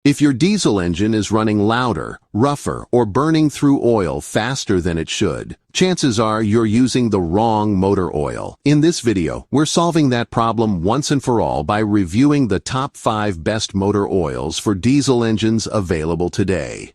If your diesel engine is running louder, rougher, or burning through oil faster than it should, chances are you're using the wrong motor oil. In this video, we're solving that problem once and for all by reviewing the top 5 best motor oils for diesel engines available today.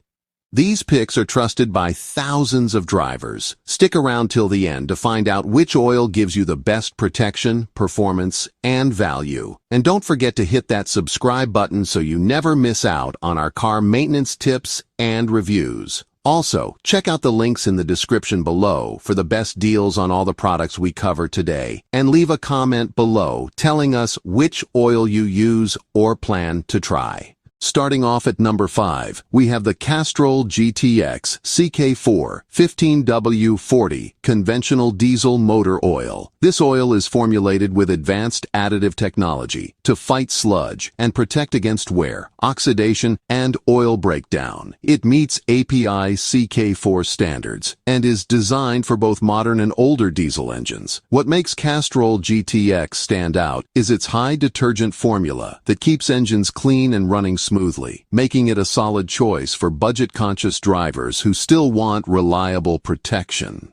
These picks are trusted by thousands of drivers. Stick around till the end to find out which oil gives you the best protection, performance, and value. And don't forget to hit that subscribe button so you never miss out on our car maintenance tips and reviews. Also, check out the links in the description below for the best deals on all the products we cover today. And leave a comment below telling us which oil you use or plan to try. Starting off at number 5, we have the Castrol GTX CK4 15W40 conventional diesel motor oil. This oil is formulated with advanced additive technology to fight sludge and protect against wear, oxidation, and oil breakdown. It meets API CK4 standards and is designed for both modern and older diesel engines. What makes Castrol GTX stand out is its high detergent formula that keeps engines clean and running smoothly, making it a solid choice for budget-conscious drivers who still want reliable protection.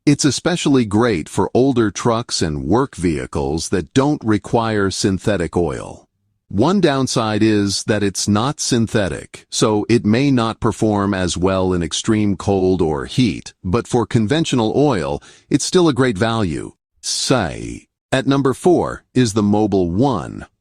It's especially great for older trucks and work vehicles that don't require synthetic oil. One downside is that it's not synthetic, so it may not perform as well in extreme cold or heat, but for conventional oil, it's still a great value. At number 4 is the Mobil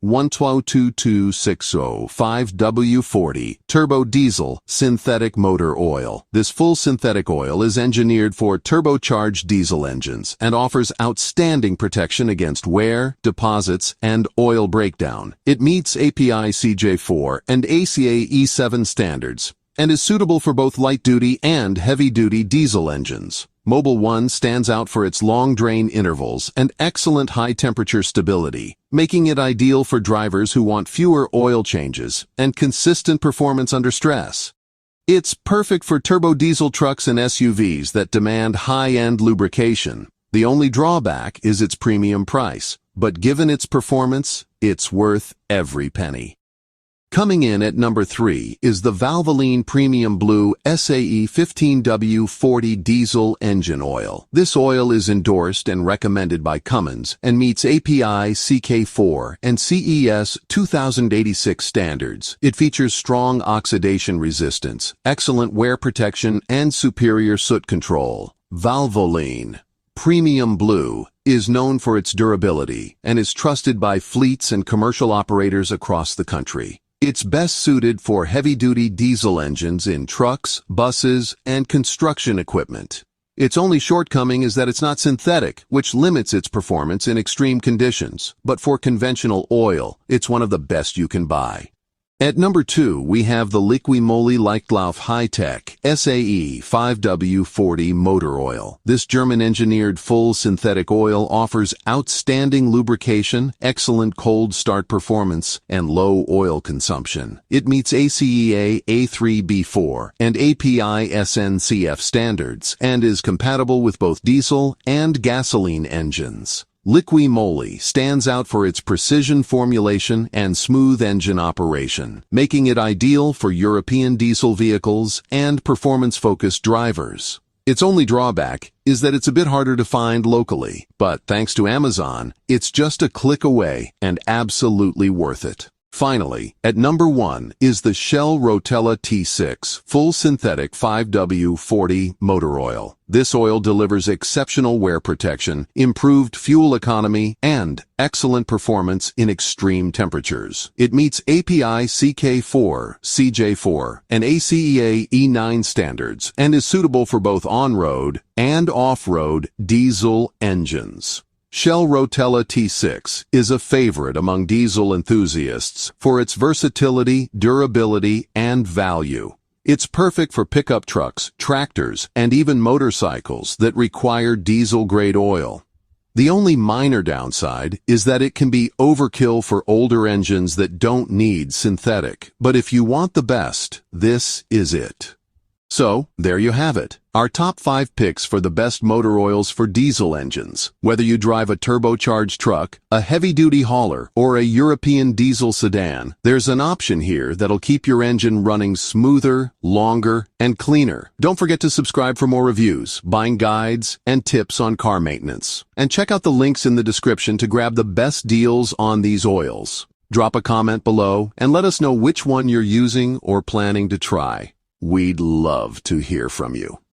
1-22260-5W40 Turbo Diesel Synthetic Motor Oil. This full synthetic oil is engineered for turbocharged diesel engines and offers outstanding protection against wear, deposits, and oil breakdown. It meets API CJ4 and ACEA A3 standards and is suitable for both light-duty and heavy-duty diesel engines. Mobil 1 stands out for its long drain intervals and excellent high-temperature stability, making it ideal for drivers who want fewer oil changes and consistent performance under stress. It's perfect for turbo diesel trucks and SUVs that demand high-end lubrication. The only drawback is its premium price, but given its performance, it's worth every penny. Coming in at number 3 is the Valvoline Premium Blue SAE 15W40 Diesel Engine Oil. This oil is endorsed and recommended by Cummins and meets API CK4 and CES 2086 standards. It features strong oxidation resistance, excellent wear protection, and superior soot control. Valvoline Premium Blue is known for its durability and is trusted by fleets and commercial operators across the country. It's best suited for heavy-duty diesel engines in trucks, buses, and construction equipment. Its only shortcoming is that it's not synthetic, which limits its performance in extreme conditions. But for conventional oil, it's one of the best you can buy. At number 2, we have the Liqui Moly Leichtlauf High-Tech SAE 5W40 Motor Oil. This German-engineered full synthetic oil offers outstanding lubrication, excellent cold start performance, and low oil consumption. It meets ACEA A3B4 and API SNCF standards and is compatible with both diesel and gasoline engines. Liqui Moly stands out for its precision formulation and smooth engine operation, making it ideal for European diesel vehicles and performance-focused drivers. Its only drawback is that it's a bit harder to find locally, but thanks to Amazon, it's just a click away and absolutely worth it. Finally, at number 1 is the Shell Rotella T6 Full Synthetic 5W40 Motor Oil. This oil delivers exceptional wear protection, improved fuel economy, and excellent performance in extreme temperatures. It meets API CK4, CJ4, and ACEA E9 standards and is suitable for both on-road and off-road diesel engines. Shell Rotella T6 is a favorite among diesel enthusiasts for its versatility, durability, and value. It's perfect for pickup trucks, tractors, and even motorcycles that require diesel-grade oil. The only minor downside is that it can be overkill for older engines that don't need synthetic. But if you want the best, this is it. So, there you have it. Our top 5 picks for the best motor oils for diesel engines. Whether you drive a turbocharged truck, a heavy-duty hauler, or a European diesel sedan, there's an option here that'll keep your engine running smoother, longer, and cleaner. Don't forget to subscribe for more reviews, buying guides, and tips on car maintenance. And check out the links in the description to grab the best deals on these oils. Drop a comment below and let us know which one you're using or planning to try. We'd love to hear from you.